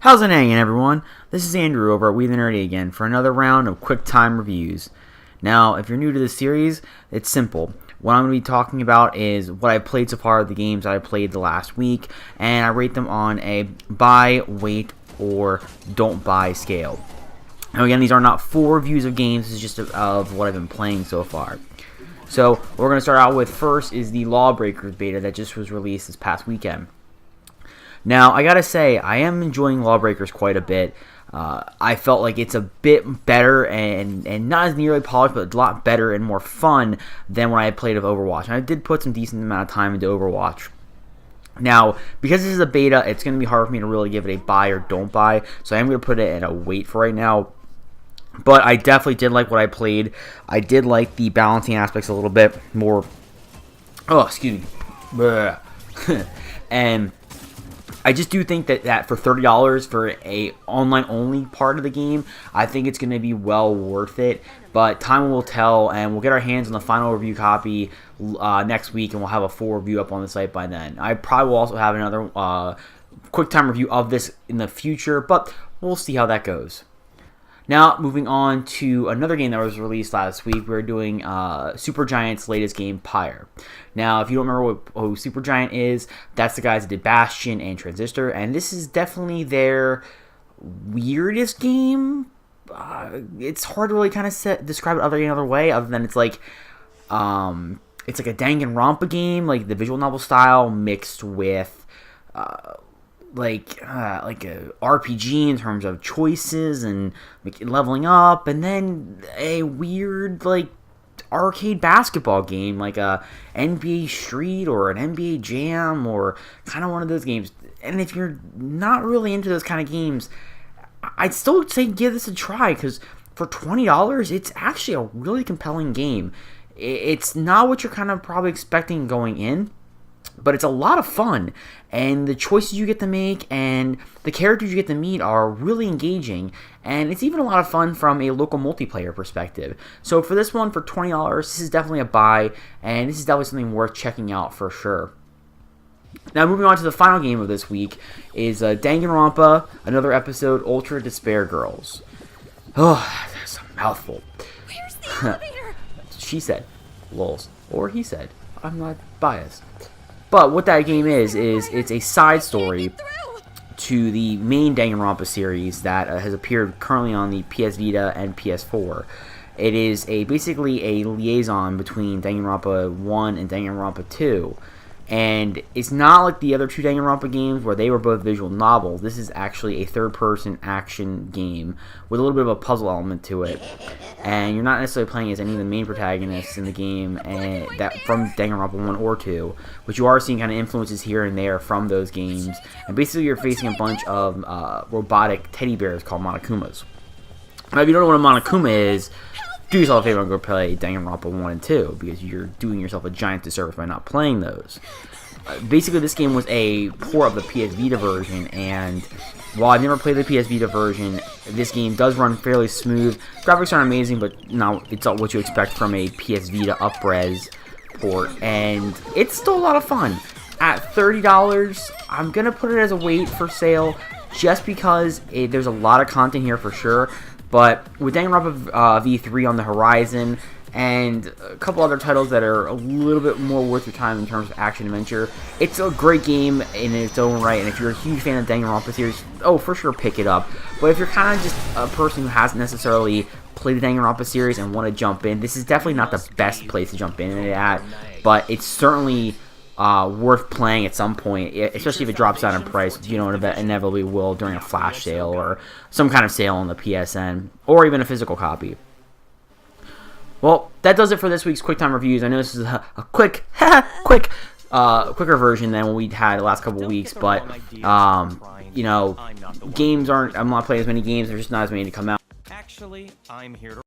How's it hanging, everyone? This is Andrew over at We the Nerdy again for another round of quick time reviews. Now, if you're new to this series, it's simple. What I'm going to be talking about is what I've played so far, the games that I played the last week, and I rate them on a buy, wait, or don't buy scale. Now again, these are not full reviews of games, this is just of what I've been playing so far. So, what we're going to start out with first is the Lawbreakers Beta that just was released this past weekend. Now, I gotta say, I am enjoying Lawbreakers quite a bit. I felt like it's a bit better and not as nearly polished, but a lot better and more fun than when I played of Overwatch. And I did put some decent amount of time into Overwatch. Now, because this is a beta, it's going to be hard for me to really give it a buy or don't buy, so I am going to put it at a wait for right now. But I definitely did like what I played. I did like the balancing aspects a little bit more. Oh, excuse me. And I just do think that for $30 for a online-only part of the game, I think it's going to be well worth it. But time will tell, and we'll get our hands on the final review copy next week, and we'll have a full review up on the site by then. I probably will also have another quick time review of this in the future, but we'll see how that goes. Now, moving on to another game that was released last week, we're doing Supergiant's latest game, Pyre. Now, if you don't remember who Supergiant is, that's the guys that did Bastion and Transistor, and this is definitely their weirdest game. It's hard to really kind of describe it any other way, other than it's like a Dangonranpa game, like the visual novel style, mixed with like a RPG in terms of choices and leveling up, and then a weird like arcade basketball game like a NBA Street or an NBA Jam or kind of one of those games. And if you're not really into those kind of games, I'd still say give this a try, because for $20 it's actually a really compelling game. It's not what you're kind of probably expecting going in, but it's a lot of fun, and the choices you get to make and the characters you get to meet are really engaging, and it's even a lot of fun from a local multiplayer perspective. So for this one, for $20, this is definitely a buy, and this is definitely something worth checking out for sure. Now, moving on to the final game of this week is Dangonranpa Another Episode, Ultra Despair Girls. Oh, that's a mouthful. Where's the elevator? She said, lols, or he said. I'm not biased. But what that game is it's a side story to the main Danganronpa series that has appeared currently on the PS Vita and PS4. It is basically a liaison between Danganronpa 1 and Danganronpa 2. And it's not like the other two Danganronpa games where they were both visual novels. This is actually a third-person action game with a little bit of a puzzle element to it. And you're not necessarily playing as any of the main protagonists in the game that from Danganronpa 1 or 2, but you are seeing kind of influences here and there from those games. And basically you're facing a bunch of robotic teddy bears called Monokumas. Now, if you don't know what a Monokuma is, do yourself a favor and go play Danganronpa 1 and 2, because you're doing yourself a giant disservice by not playing those. Basically, this game was a port of the PS Vita version, and while I've never played the PS Vita version, this game does run fairly smooth. Graphics aren't amazing, but no, it's not what you expect from a PS Vita up-res port, and it's still a lot of fun. At $30, I'm going to put it as a wait for sale, just because there's a lot of content here for sure. But with Danganronpa V3 on the horizon, and a couple other titles that are a little bit more worth your time in terms of action-adventure, it's a great game in its own right, and if you're a huge fan of Danganronpa series, oh, for sure pick it up. But if you're kind of just a person who hasn't necessarily played the Danganronpa series and want to jump in, this is definitely not the best place to jump in at, but it's certainly worth playing at some point, especially if it drops down in price, which you know it inevitably will during a flash sale or some kind of sale on the PSN, or even a physical copy. Well, that does it for this week's QuickTime Reviews. I know this is a quicker version than what we had the last couple of weeks, but you know, games aren't. I'm not playing as many games. There's just not as many to come out. Actually, I'm here to